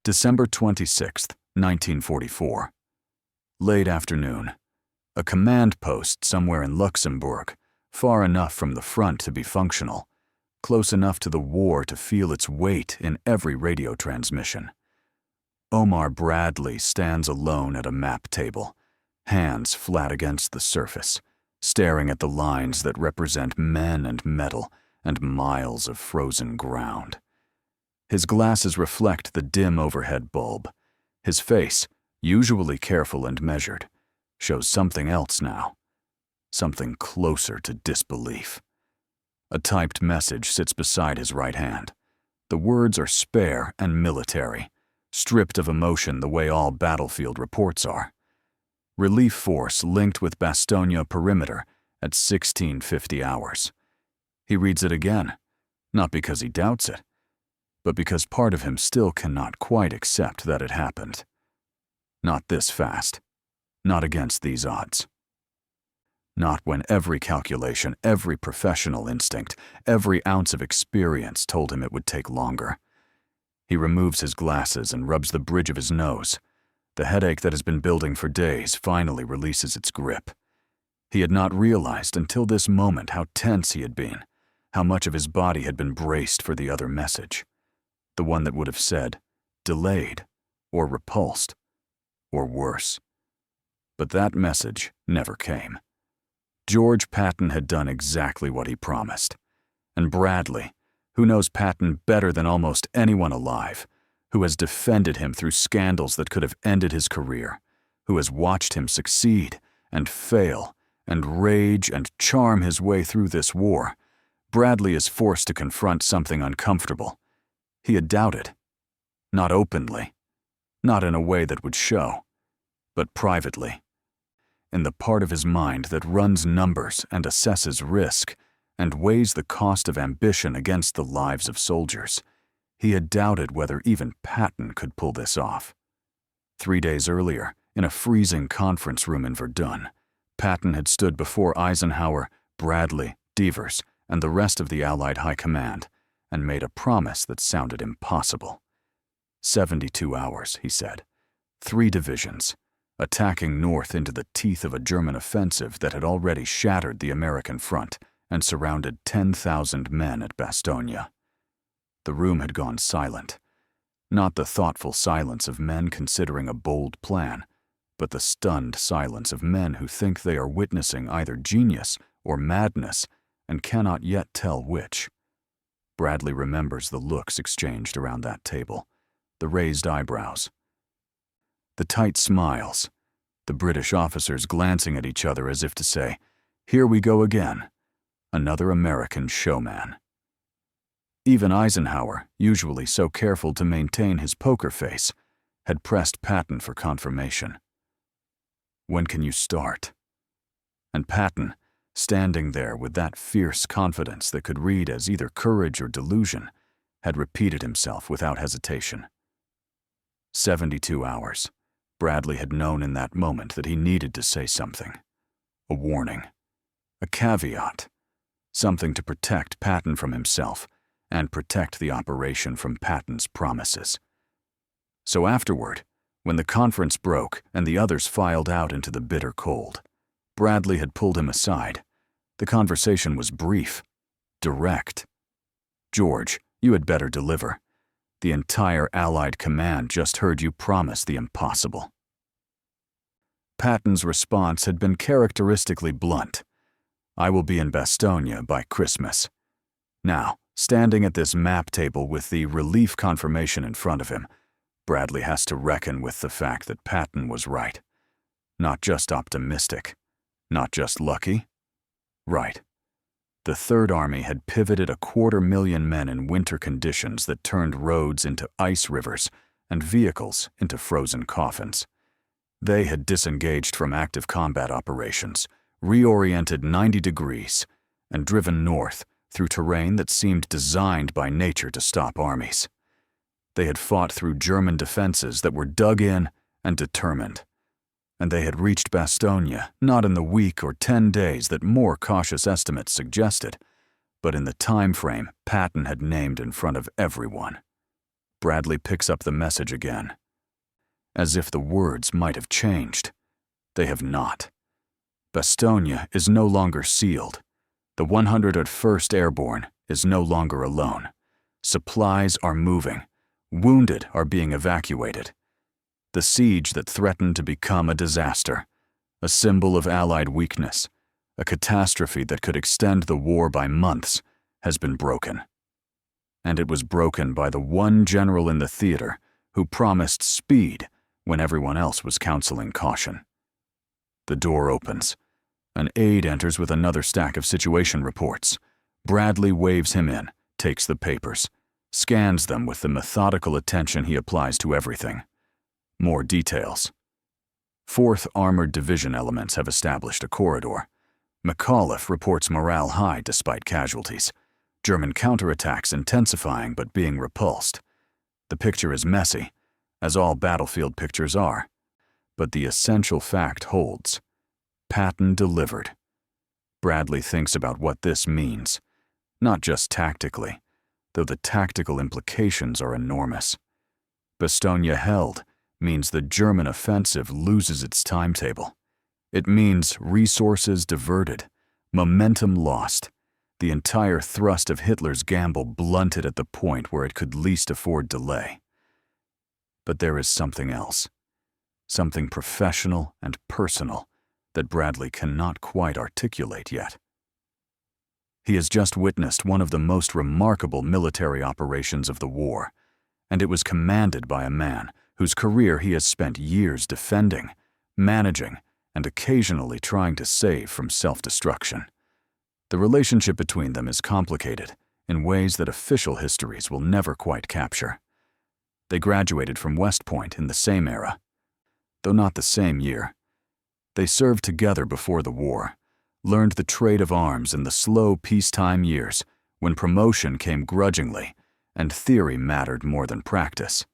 December 26th, 1944. Late afternoon. A command post somewhere in Luxembourg, far enough from the front to be functional, close enough to the war to feel its weight in every radio transmission. Omar Bradley stands alone at a map table, hands flat against the surface, staring at the lines that represent men and metal and miles of frozen ground. His glasses reflect the dim overhead bulb. His face, usually careful and measured, shows something else now, something closer to disbelief. A typed message sits beside his right hand. The words are spare and military, stripped of emotion the way all battlefield reports are. Relief force linked with Bastogne perimeter at 1650 hours. He reads it again, not because he doubts it, but because part of him still cannot quite accept that it happened. Not this fast. Not against these odds. Not when every calculation, every professional instinct, every ounce of experience told him it would take longer. He removes his glasses and rubs the bridge of his nose. The headache that has been building for days finally releases its grip. He had not realized until this moment how tense he had been, how much of his body had been braced for the other message. The one that would have said, delayed, or repulsed, or worse. But that message never came. George Patton had done exactly what he promised. And Bradley, who knows Patton better than almost anyone alive, who has defended him through scandals that could have ended his career, who has watched him succeed and fail and rage and charm his way through this war, Bradley is forced to confront something uncomfortable. He had doubted. Not openly, not in a way that would show, but privately. In the part of his mind that runs numbers and assesses risk and weighs the cost of ambition against the lives of soldiers, he had doubted whether even Patton could pull this off. 3 days earlier, in a freezing conference room in Verdun, Patton had stood before Eisenhower, Bradley, Devers, and the rest of the Allied High Command and made a promise that sounded impossible. 72 hours, he said. 3 divisions, attacking north into the teeth of a German offensive that had already shattered the American front and surrounded 10,000 men at Bastogne. The room had gone silent. Not the thoughtful silence of men considering a bold plan, but the stunned silence of men who think they are witnessing either genius or madness and cannot yet tell which. Bradley remembers the looks exchanged around that table, the raised eyebrows, the tight smiles, the British officers glancing at each other as if to say, "Here we go again, another American showman." Even Eisenhower, usually so careful to maintain his poker face, had pressed Patton for confirmation. "When can you start?" And Patton, standing there with that fierce confidence that could read as either courage or delusion, had repeated himself without hesitation. 72 hours. Bradley had known in that moment that he needed to say something. A warning. A caveat. Something to protect Patton from himself and protect the operation from Patton's promises. So afterward, when the conference broke and the others filed out into the bitter cold, Bradley had pulled him aside. The conversation was brief, direct. "George, you had better deliver. The entire Allied command just heard you promise the impossible." Patton's response had been characteristically blunt. "I will be in Bastogne by Christmas." Now, standing at this map table with the relief confirmation in front of him, Bradley has to reckon with the fact that Patton was right. Not just optimistic, not just lucky. Right. The Third Army had pivoted 250,000 men in winter conditions that turned roads into ice rivers and vehicles into frozen coffins. They had disengaged from active combat operations, reoriented 90 degrees, and driven north through terrain that seemed designed by nature to stop armies. They had fought through German defenses that were dug in and determined. And they had reached Bastogne not in the week or 10 days that more cautious estimates suggested, but in the time frame Patton had named in front of everyone. Bradley picks up the message again. As if the words might have changed. They have not. Bastogne is no longer sealed. The 101st Airborne is no longer alone. Supplies are moving. Wounded are being evacuated. The siege that threatened to become a disaster, a symbol of Allied weakness, a catastrophe that could extend the war by months, has been broken. And it was broken by the one general in the theater who promised speed when everyone else was counseling caution. The door opens. An aide enters with another stack of situation reports. Bradley waves him in, takes the papers, scans them with the methodical attention he applies to everything. More details. 4th Armored Division elements have established a corridor. McAuliffe reports morale high despite casualties. German counterattacks intensifying but being repulsed. The picture is messy, as all battlefield pictures are. But the essential fact holds. Patton delivered. Bradley thinks about what this means, not just tactically, though the tactical implications are enormous. Bastogne held means the German offensive loses its timetable. It means resources diverted, momentum lost, the entire thrust of Hitler's gamble blunted at the point where it could least afford delay. But there is something else, something professional and personal that Bradley cannot quite articulate yet. He has just witnessed one of the most remarkable military operations of the war, and it was commanded by a man whose career he has spent years defending, managing, and occasionally trying to save from self-destruction. The relationship between them is complicated in ways that official histories will never quite capture. They graduated from West Point in the same era, though not the same year. They served together before the war, learned the trade of arms in the slow peacetime years when promotion came grudgingly and theory mattered more than practice.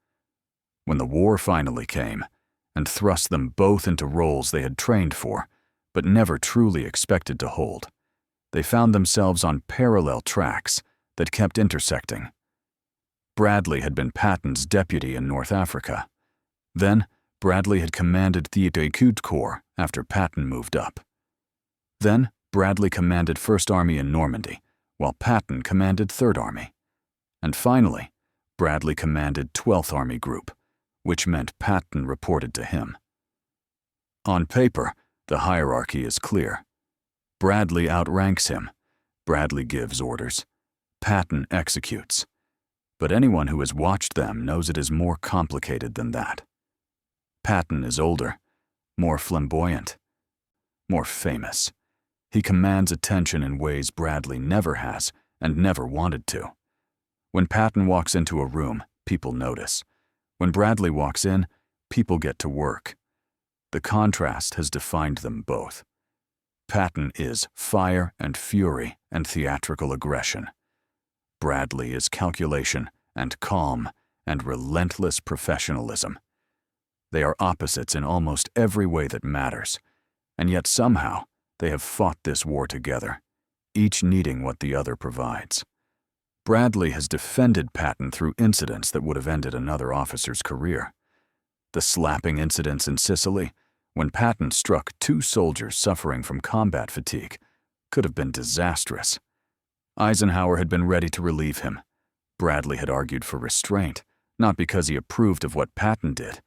When the war finally came and thrust them both into roles they had trained for, but never truly expected to hold, they found themselves on parallel tracks that kept intersecting. Bradley had been Patton's deputy in North Africa. Then, Bradley had commanded the Études Corps after Patton moved up. Then, Bradley commanded 1st Army in Normandy, while Patton commanded 3rd Army. And finally, Bradley commanded 12th Army Group, which meant Patton reported to him. On paper, the hierarchy is clear. Bradley outranks him. Bradley gives orders. Patton executes. But anyone who has watched them knows it is more complicated than that. Patton is older, more flamboyant, more famous. He commands attention in ways Bradley never has and never wanted to. When Patton walks into a room, people notice. When Bradley walks in, people get to work. The contrast has defined them both. Patton is fire and fury and theatrical aggression. Bradley is calculation and calm and relentless professionalism. They are opposites in almost every way that matters, and yet somehow they have fought this war together, each needing what the other provides. Bradley has defended Patton through incidents that would have ended another officer's career. The slapping incidents in Sicily, when Patton struck 2 soldiers suffering from combat fatigue, could have been disastrous. Eisenhower had been ready to relieve him. Bradley had argued for restraint, not because he approved of what Patton did,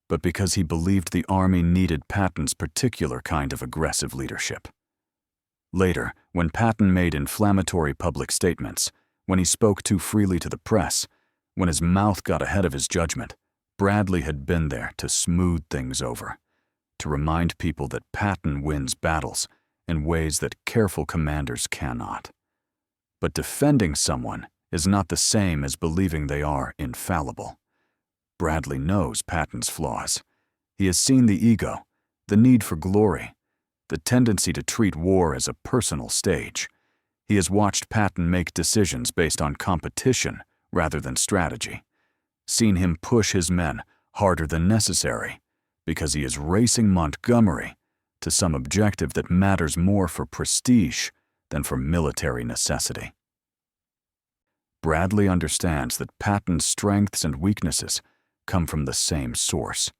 but because he believed the Army needed Patton's particular kind of aggressive leadership. Later, when Patton made inflammatory public statements, when he spoke too freely to the press, when his mouth got ahead of his judgment, Bradley had been there to smooth things over, to remind people that Patton wins battles in ways that careful commanders cannot. But defending someone is not the same as believing they are infallible. Bradley knows Patton's flaws. He has seen the ego, the need for glory, the tendency to treat war as a personal stage. He has watched Patton make decisions based on competition rather than strategy, seen him push his men harder than necessary because he is racing Montgomery to some objective that matters more for prestige than for military necessity. Bradley understands that Patton's strengths and weaknesses come from the same source.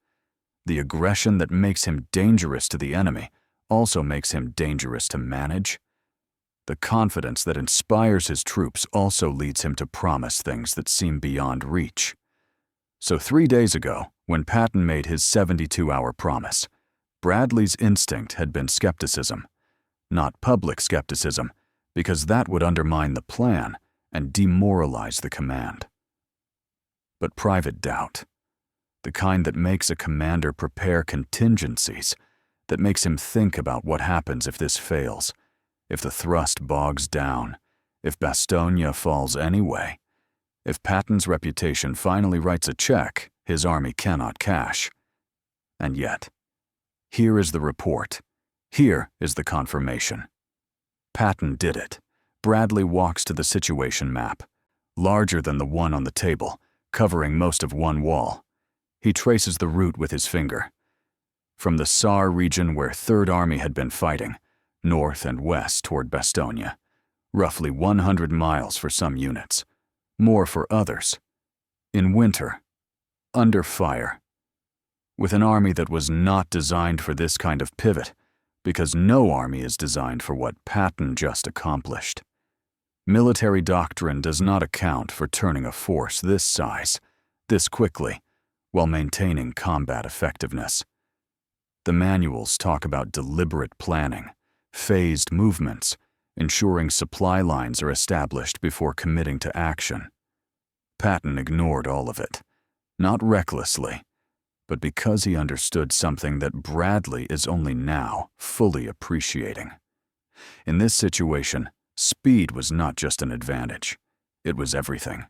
The aggression that makes him dangerous to the enemy also makes him dangerous to manage. The confidence that inspires his troops also leads him to promise things that seem beyond reach. So 3 days ago, when Patton made his 72-hour promise, Bradley's instinct had been skepticism. Not public skepticism, because that would undermine the plan and demoralize the command. But private doubt. The kind that makes a commander prepare contingencies, that makes him think about what happens if this fails, if the thrust bogs down, if Bastogne falls anyway, if Patton's reputation finally writes a check his army cannot cash. And yet, here is the report. Here is the confirmation. Patton did it. Bradley walks to the situation map, larger than the one on the table, covering most of one wall. He traces the route with his finger. From the Saar region where 3rd Army had been fighting, north and west toward Bastogne, roughly 100 miles for some units, more for others. In winter, under fire, with an army that was not designed for this kind of pivot, because no army is designed for what Patton just accomplished. Military doctrine does not account for turning a force this size, this quickly, while maintaining combat effectiveness. The manuals talk about deliberate planning, phased movements, ensuring supply lines are established before committing to action. Patton ignored all of it, not recklessly, but because he understood something that Bradley is only now fully appreciating. In this situation, speed was not just an advantage, it was everything.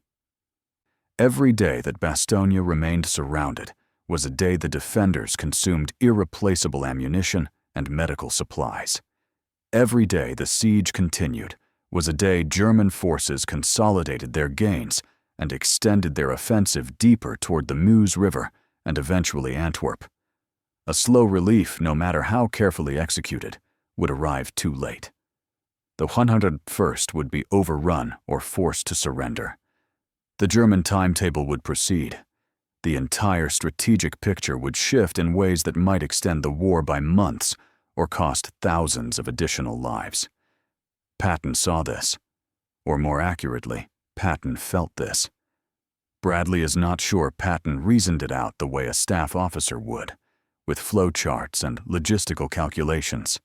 Every day that Bastogne remained surrounded was a day the defenders consumed irreplaceable ammunition and medical supplies. Every day the siege continued was a day German forces consolidated their gains and extended their offensive deeper toward the Meuse River and eventually Antwerp. A slow relief, no matter how carefully executed, would arrive too late. The 101st would be overrun or forced to surrender. The German timetable would proceed. The entire strategic picture would shift in ways that might extend the war by months or cost thousands of additional lives. Patton saw this, or more accurately, Patton felt this. Bradley is not sure Patton reasoned it out the way a staff officer would, with flowcharts and logistical calculations.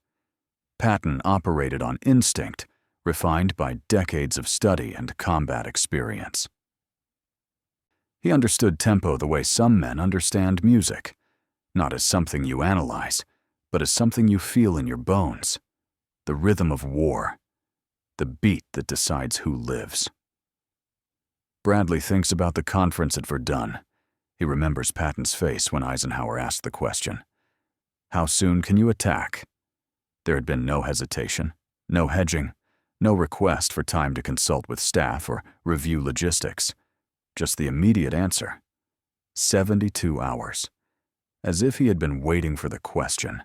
Patton operated on instinct, refined by decades of study and combat experience. He understood tempo the way some men understand music, not as something you analyze, but as something you feel in your bones. The rhythm of war, the beat that decides who lives. Bradley thinks about the conference at Verdun. He remembers Patton's face when Eisenhower asked the question, "How soon can you attack?" There had been no hesitation, no hedging, no request for time to consult with staff or review logistics. Just the immediate answer, 72 hours. As if he had been waiting for the question,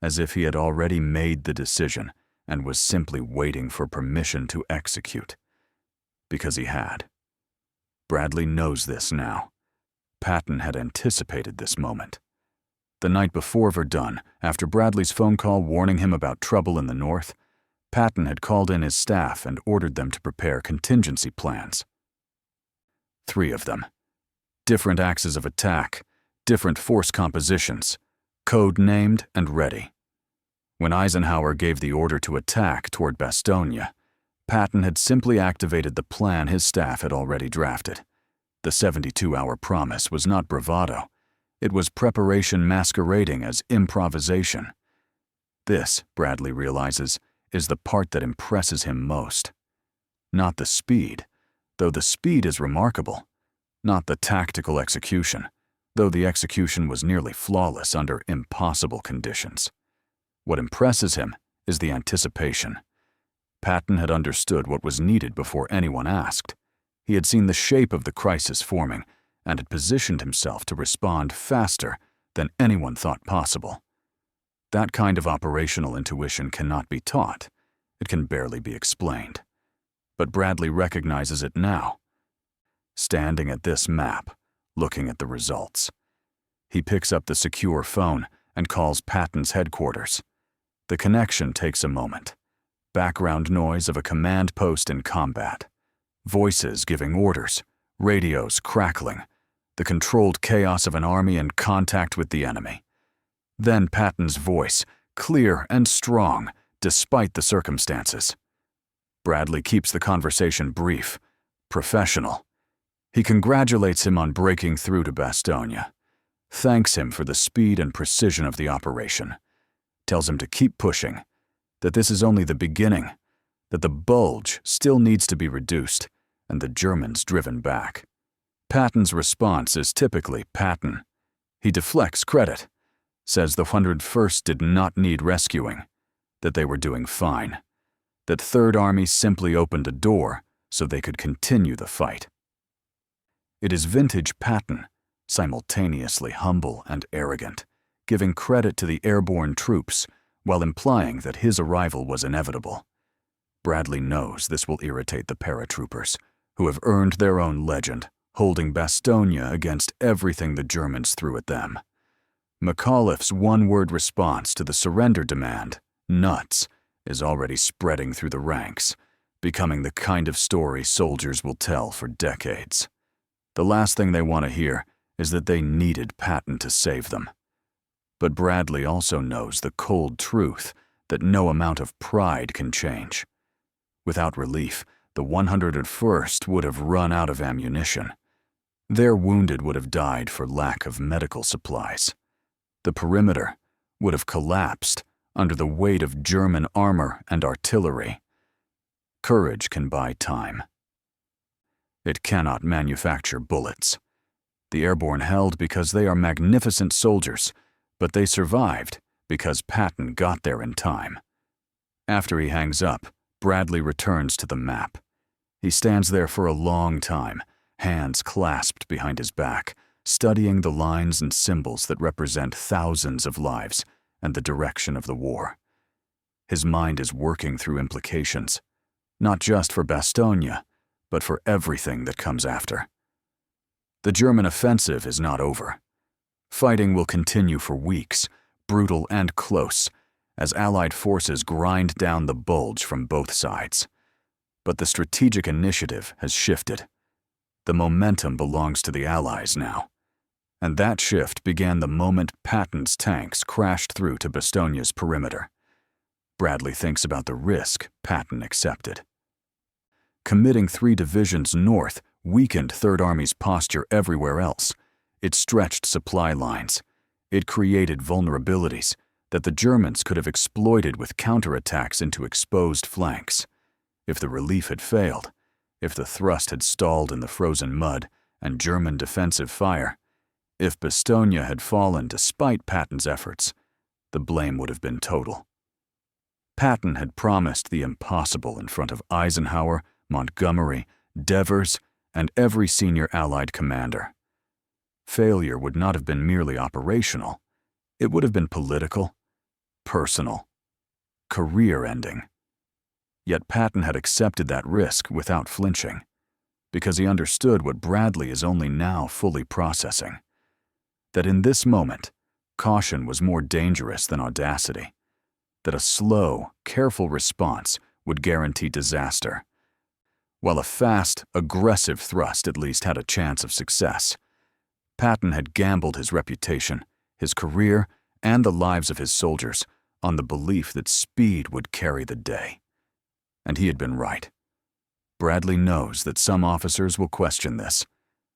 as if he had already made the decision and was simply waiting for permission to execute. Because he had. Bradley knows this now. Patton had anticipated this moment. The night before Verdun, after Bradley's phone call warning him about trouble in the north, Patton had called in his staff and ordered them to prepare contingency plans. 3 of them. Different axes of attack, different force compositions, code-named and ready. When Eisenhower gave the order to attack toward Bastogne, Patton had simply activated the plan his staff had already drafted. The 72-hour promise was not bravado. It was preparation masquerading as improvisation. This, Bradley realizes, is the part that impresses him most. Not the speed, though the speed is remarkable. Not the tactical execution, though the execution was nearly flawless under impossible conditions. What impresses him is the anticipation. Patton had understood what was needed before anyone asked. He had seen the shape of the crisis forming and had positioned himself to respond faster than anyone thought possible. That kind of operational intuition cannot be taught. It can barely be explained. but Bradley recognizes it now. Standing at this map, looking at the results. He picks up the secure phone and calls Patton's headquarters. The connection takes a moment. Background noise of a command post in combat. Voices giving orders, radios crackling, the controlled chaos of an army in contact with the enemy. Then Patton's voice, clear and strong, despite the circumstances. Bradley keeps the conversation brief, professional. He congratulates him on breaking through to Bastogne, thanks him for the speed and precision of the operation, tells him to keep pushing, that this is only the beginning, that the bulge still needs to be reduced, and the Germans driven back. Patton's response is typically Patton. He deflects credit, says the 101st did not need rescuing, that they were doing fine, that 3rd Army simply opened a door so they could continue the fight. It is vintage Patton, simultaneously humble and arrogant, giving credit to the airborne troops while implying that his arrival was inevitable. Bradley knows this will irritate the paratroopers, who have earned their own legend, holding Bastogne against everything the Germans threw at them. McAuliffe's one-word response to the surrender demand, nuts, is already spreading through the ranks, becoming the kind of story soldiers will tell for decades. The last thing they want to hear is that they needed Patton to save them. But Bradley also knows the cold truth that no amount of pride can change. Without relief, the 101st would have run out of ammunition. Their wounded would have died for lack of medical supplies. The perimeter would have collapsed under the weight of German armor and artillery. Courage can buy time. It cannot manufacture bullets. The airborne held because they are magnificent soldiers, but they survived because Patton got there in time. After he hangs up, Bradley returns to the map. He stands there for a long time, hands clasped behind his back, studying the lines and symbols that represent thousands of lives and the direction of the war. His mind is working through implications, not just for Bastogne, but for everything that comes after. The German offensive is not over. Fighting will continue for weeks, brutal and close, as Allied forces grind down the bulge from both sides. But the strategic initiative has shifted. The momentum belongs to the Allies now. And that shift began the moment Patton's tanks crashed through to Bastogne's perimeter. Bradley thinks about the risk Patton accepted. Committing 3 divisions north weakened 3rd Army's posture everywhere else. It stretched supply lines. It created vulnerabilities that the Germans could have exploited with counterattacks into exposed flanks. If the relief had failed, if the thrust had stalled in the frozen mud and German defensive fire, if Bastogne had fallen despite Patton's efforts, the blame would have been total. Patton had promised the impossible in front of Eisenhower, Montgomery, Devers, and every senior Allied commander. Failure would not have been merely operational. It would have been political, personal, career-ending. Yet Patton had accepted that risk without flinching, because he understood what Bradley is only now fully processing. That in this moment, caution was more dangerous than audacity. That a slow, careful response would guarantee disaster, while a fast, aggressive thrust at least had a chance of success. Patton had gambled his reputation, his career, and the lives of his soldiers on the belief that speed would carry the day. And he had been right. Bradley knows that some officers will question this.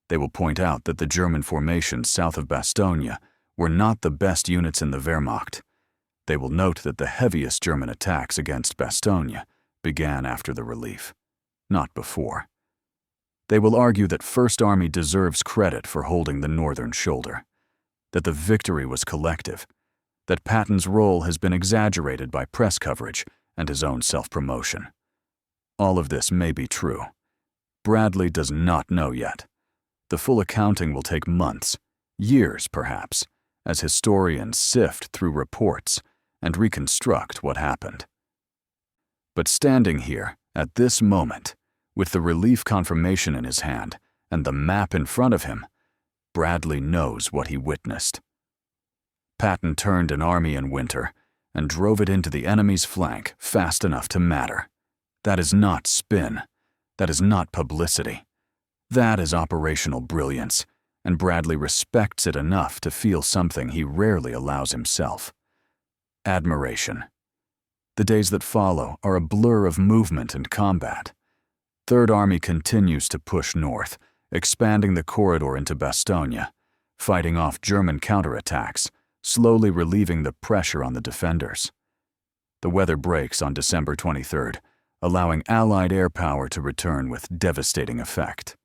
They will point out that the German formations south of Bastogne were not the best units in the Wehrmacht. They will note that the heaviest German attacks against Bastogne began after the relief, not before. They will argue that 1st Army deserves credit for holding the northern shoulder, that the victory was collective, that Patton's role has been exaggerated by press coverage and his own self-promotion. All of this may be true. Bradley does not know yet. The full accounting will take months, years perhaps, as historians sift through reports and reconstruct what happened. But standing here, at this moment, With the relief confirmation in his hand and the map in front of him, Bradley knows what he witnessed. Patton turned an army in winter and drove it into the enemy's flank fast enough to matter. That is not spin. That is not publicity. That is operational brilliance, and Bradley respects it enough to feel something he rarely allows himself: admiration. The days that follow are a blur of movement and combat. Third Army continues to push north, expanding the corridor into Bastogne, fighting off German counterattacks, slowly relieving the pressure on the defenders. The weather breaks on December 23rd, allowing Allied air power to return with devastating effect.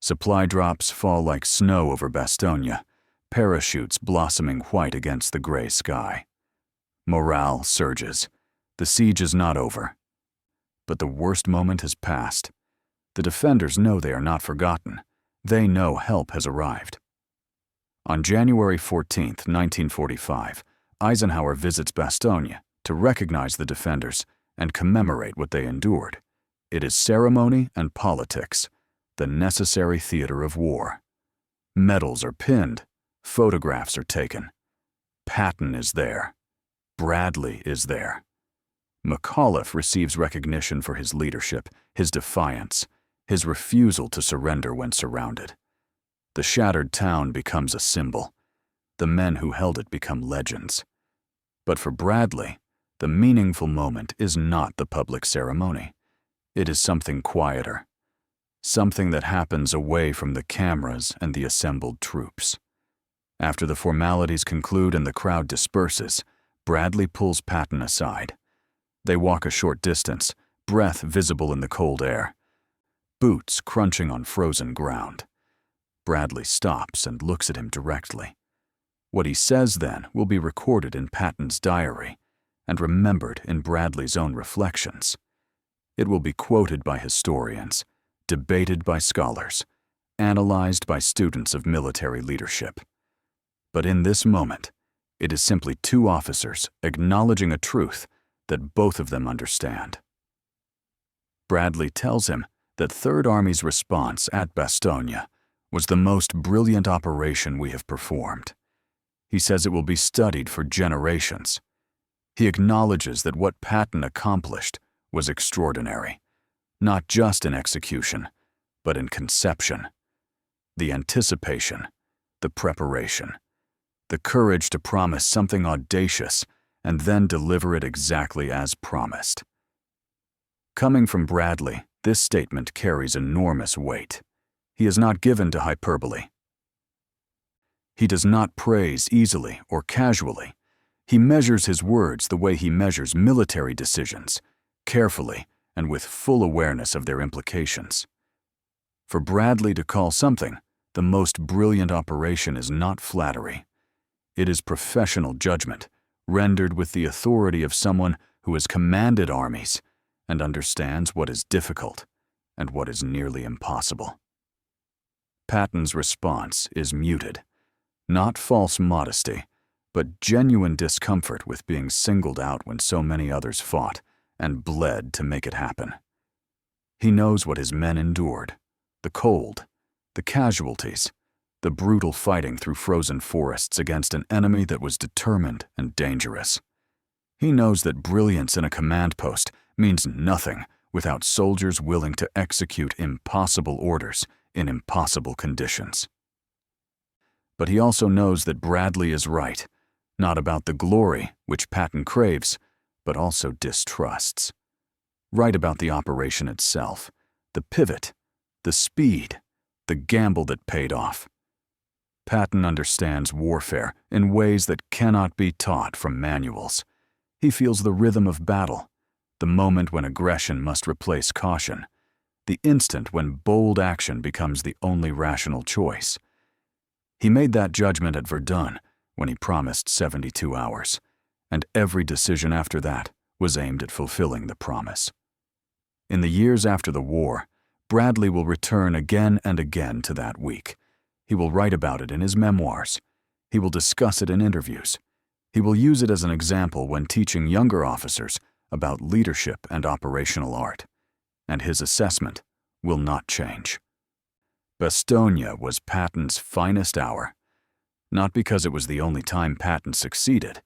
Supply drops fall like snow over Bastogne, parachutes blossoming white against the gray sky. Morale surges. The siege is not over. But the worst moment has passed. The defenders know they are not forgotten. They know help has arrived. On January 14, 1945, Eisenhower visits Bastogne to recognize the defenders and commemorate what they endured. It is ceremony and politics, the necessary theater of war. Medals are pinned, photographs are taken. Patton is there. Bradley is there. McAuliffe receives recognition for his leadership, his defiance, his refusal to surrender when surrounded. The shattered town becomes a symbol. The men who held it become legends. But for Bradley, the meaningful moment is not the public ceremony. It is something quieter, something that happens away from the cameras and the assembled troops. After the formalities conclude and the crowd disperses, Bradley pulls Patton aside. They walk a short distance, breath visible in the cold air, boots crunching on frozen ground. Bradley stops and looks at him directly. What he says then will be recorded in Patton's diary and remembered in Bradley's own reflections. It will be quoted by historians, debated by scholars, analyzed by students of military leadership. But in this moment, it is simply two officers acknowledging a truth that both of them understand. Bradley tells him that Third Army's response at Bastogne was the most brilliant operation we have performed. He says it will be studied for generations. He acknowledges that what Patton accomplished was extraordinary, not just in execution, but in conception. The anticipation, the preparation, the courage to promise something audacious and then deliver it exactly as promised. Coming from Bradley, this statement carries enormous weight. He is not given to hyperbole. He does not praise easily or casually. He measures his words the way he measures military decisions, carefully and with full awareness of their implications. For Bradley to call something the most brilliant operation is not flattery. It is professional judgment, rendered with the authority of someone who has commanded armies and understands what is difficult and what is nearly impossible. Patton's response is muted, not false modesty, but genuine discomfort with being singled out when so many others fought and bled to make it happen. He knows what his men endured: the cold, the casualties, the brutal fighting through frozen forests against an enemy that was determined and dangerous. He knows that brilliance in a command post means nothing without soldiers willing to execute impossible orders in impossible conditions. But he also knows that Bradley is right, not about the glory which Patton craves, but also distrusts. Right about the operation itself, the pivot, the speed, the gamble that paid off. Patton understands warfare in ways that cannot be taught from manuals. He feels the rhythm of battle, the moment when aggression must replace caution, the instant when bold action becomes the only rational choice. He made that judgment at Verdun when he promised 72 hours, and every decision after that was aimed at fulfilling the promise. In the years after the war, Bradley will return again and again to that week. He will write about it in his memoirs. He will discuss it in interviews. He will use it as an example when teaching younger officers about leadership and operational art. And his assessment will not change. Bastogne was Patton's finest hour, not because it was the only time Patton succeeded,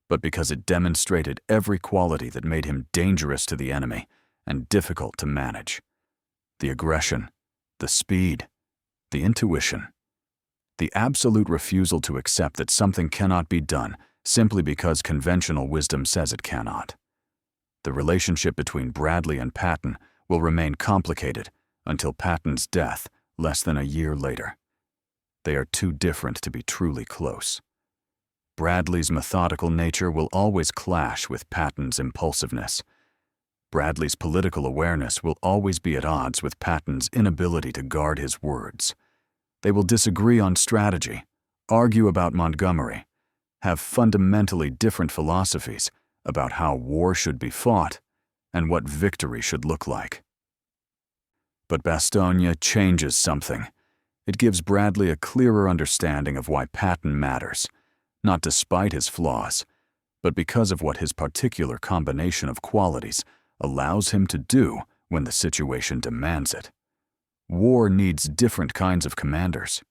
but because it demonstrated every quality that made him dangerous to the enemy and difficult to manage. The aggression, the speed, the intuition, the absolute refusal to accept that something cannot be done simply because conventional wisdom says it cannot. The relationship between Bradley and Patton will remain complicated until Patton's death less than a year later. They are too different to be truly close. Bradley's methodical nature will always clash with Patton's impulsiveness. Bradley's political awareness will always be at odds with Patton's inability to guard his words. They will disagree on strategy, argue about Montgomery, have fundamentally different philosophies about how war should be fought and what victory should look like. But Bastogne changes something. It gives Bradley a clearer understanding of why Patton matters, not despite his flaws, but because of what his particular combination of qualities allows him to do when the situation demands it. War needs different kinds of commanders.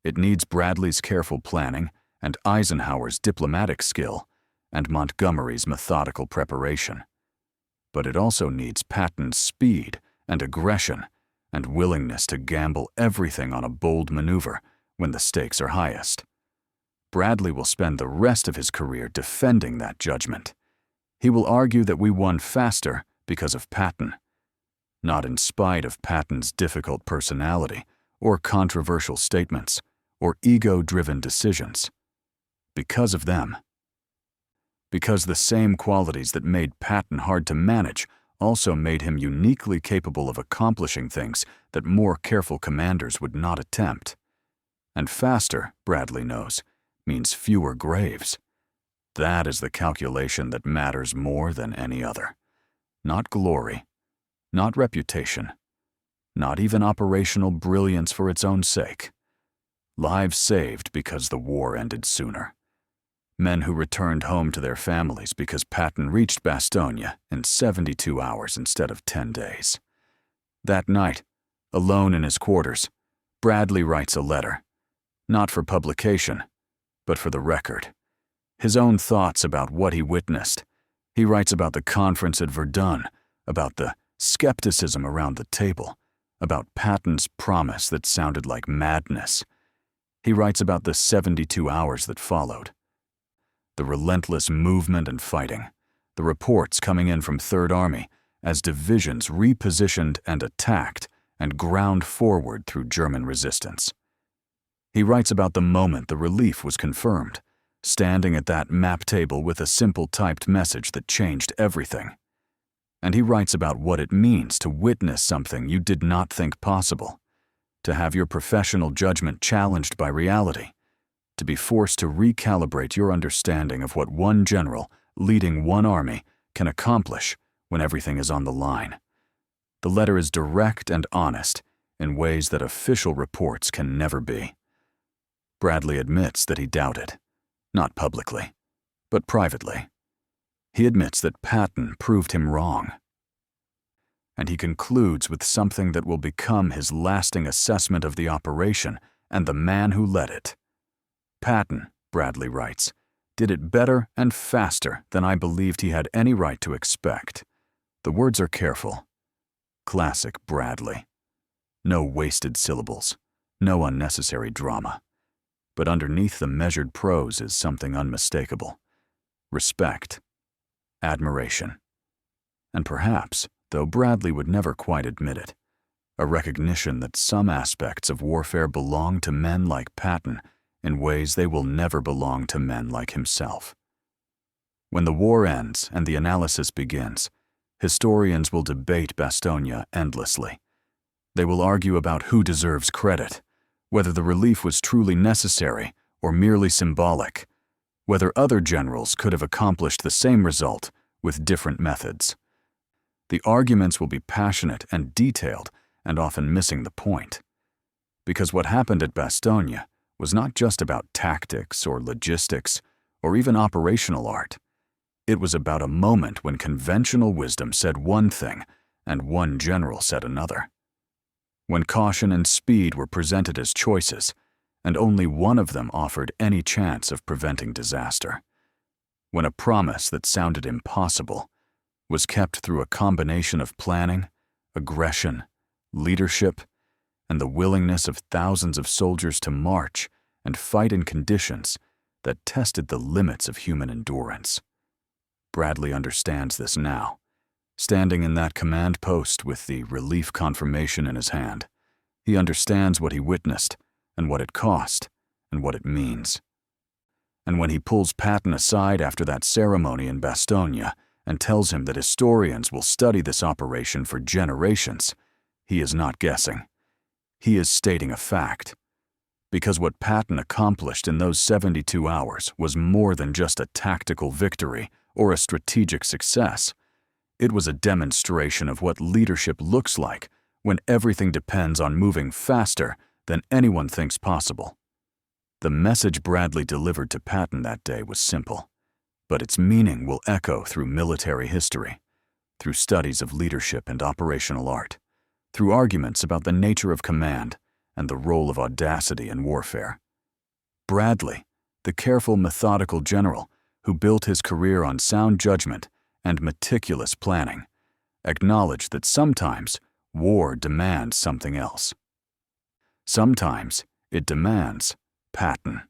It needs Bradley's careful planning and Eisenhower's diplomatic skill and Montgomery's methodical preparation. But it also needs Patton's speed and aggression and willingness to gamble everything on a bold maneuver when the stakes are highest. Bradley will spend the rest of his career defending that judgment. He will argue that we won faster because of Patton, not in spite of Patton's difficult personality or controversial statements or ego-driven decisions. Because of them. Because the same qualities that made Patton hard to manage also made him uniquely capable of accomplishing things that more careful commanders would not attempt. And faster, Bradley knows, means fewer graves. That is the calculation that matters more than any other. Not glory, not reputation, not even operational brilliance for its own sake. Lives saved because the war ended sooner. Men who returned home to their families because Patton reached Bastogne in 72 hours instead of 10 days. That night, alone in his quarters, Bradley writes a letter, not for publication, but for the record. His own thoughts about what he witnessed. He writes about the conference at Verdun, about the skepticism around the table, about Patton's promise that sounded like madness. He writes about the 72 hours that followed. The relentless movement and fighting, the reports coming in from Third Army as divisions repositioned and attacked and ground forward through German resistance. He writes about the moment the relief was confirmed, standing at that map table with a simple typed message that changed everything. And he writes about what it means to witness something you did not think possible, to have your professional judgment challenged by reality, to be forced to recalibrate your understanding of what one general leading one army can accomplish when everything is on the line. The letter is direct and honest in ways that official reports can never be. Bradley admits that he doubted, not publicly, but privately. He admits that Patton proved him wrong. And he concludes with something that will become his lasting assessment of the operation and the man who led it. Patton, Bradley writes, did it better and faster than I believed he had any right to expect. The words are careful. Classic Bradley. No wasted syllables, no unnecessary drama. But underneath the measured prose is something unmistakable. Respect. Admiration. And perhaps, though Bradley would never quite admit it, a recognition that some aspects of warfare belong to men like Patton in ways they will never belong to men like himself. When the war ends and the analysis begins, historians will debate Bastogne endlessly. They will argue about who deserves credit, whether the relief was truly necessary or merely symbolic, whether other generals could have accomplished the same result with different methods. The arguments will be passionate and detailed and often missing the point. Because what happened at Bastogne was not just about tactics or logistics or even operational art. It was about a moment when conventional wisdom said one thing and one general said another. when caution and speed were presented as choices, and only one of them offered any chance of preventing disaster. When a promise that sounded impossible was kept through a combination of planning, aggression, leadership, and the willingness of thousands of soldiers to march and fight in conditions that tested the limits of human endurance. Bradley understands this now, standing in that command post with the relief confirmation in his hand. He understands what he witnessed and what it cost and what it means. And when he pulls Patton aside after that ceremony in Bastogne and tells him that historians will study this operation for generations, he is not guessing. He is stating a fact. Because what Patton accomplished in those 72 hours was more than just a tactical victory or a strategic success. It was a demonstration of what leadership looks like when everything depends on moving faster than anyone thinks possible. The message Bradley delivered to Patton that day was simple, but its meaning will echo through military history, through studies of leadership and operational art, through arguments about the nature of command and the role of audacity in warfare. Bradley, the careful, methodical general who built his career on sound judgment and meticulous planning, acknowledged that sometimes war demands something else. Sometimes it demands Patton.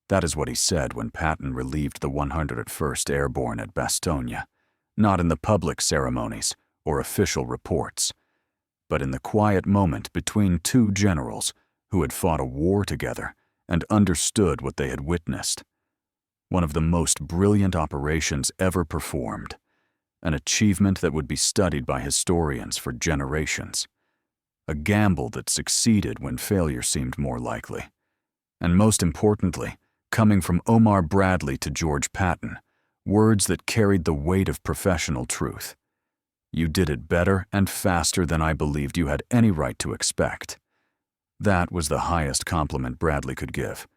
That is what he said when Patton relieved the 101st Airborne at Bastogne, not in the public ceremonies or official reports, but in the quiet moment between two generals who had fought a war together and understood what they had witnessed. One of the most brilliant operations ever performed, an achievement that would be studied by historians for generations. A gamble that succeeded when failure seemed more likely. And most importantly, coming from Omar Bradley to George Patton, words that carried the weight of professional truth. You did it better and faster than I believed you had any right to expect. That was the highest compliment Bradley could give.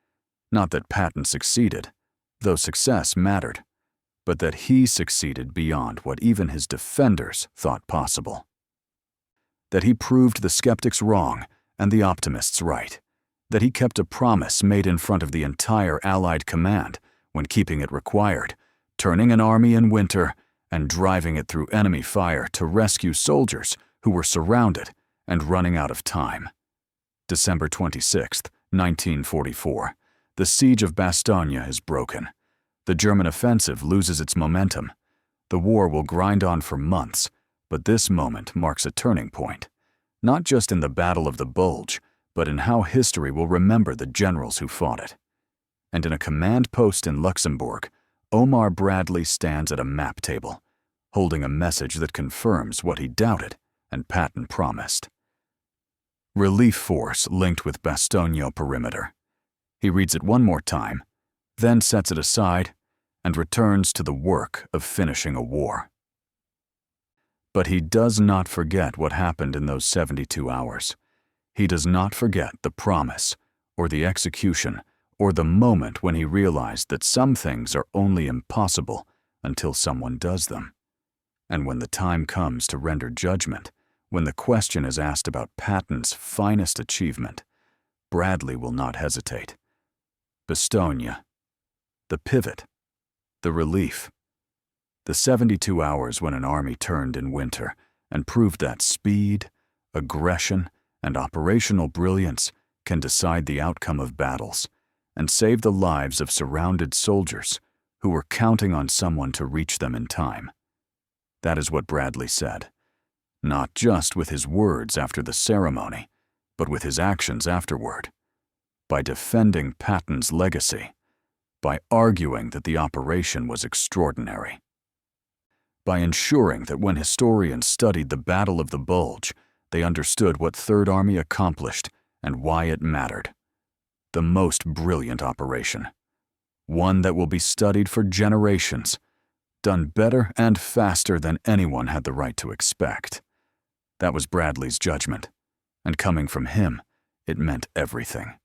Not that Patton succeeded, though success mattered, but that he succeeded beyond what even his defenders thought possible. That he proved the skeptics wrong and the optimists right. That he kept a promise made in front of the entire Allied command when keeping it required, turning an army in winter and driving it through enemy fire to rescue soldiers who were surrounded and running out of time. December 26, 1944. The siege of Bastogne is broken. The German offensive loses its momentum. The war will grind on for months, but this moment marks a turning point, not just in the Battle of the Bulge, but in how history will remember the generals who fought it. And in a command post in Luxembourg, Omar Bradley stands at a map table, holding a message that confirms what he doubted and Patton promised. Relief force linked with Bastogne perimeter. He reads it one more time, then sets it aside and returns to the work of finishing a war. But he does not forget what happened in those 72 hours. He does not forget the promise, or the execution, or the moment when he realized that some things are only impossible until someone does them. And when the time comes to render judgment, when the question is asked about Patton's finest achievement, Bradley will not hesitate. Bastogne, the pivot, the relief, the 72 hours when an army turned in winter and proved that speed, aggression, and operational brilliance can decide the outcome of battles and save the lives of surrounded soldiers who were counting on someone to reach them in time. That is what Bradley said, not just with his words after the ceremony, but with his actions afterward, by defending Patton's legacy, by arguing that the operation was extraordinary, by ensuring that when historians studied the Battle of the Bulge, they understood what Third Army accomplished and why it mattered. The most brilliant operation. One that will be studied for generations, done better and faster than anyone had the right to expect. That was Bradley's judgment, and coming from him, it meant everything.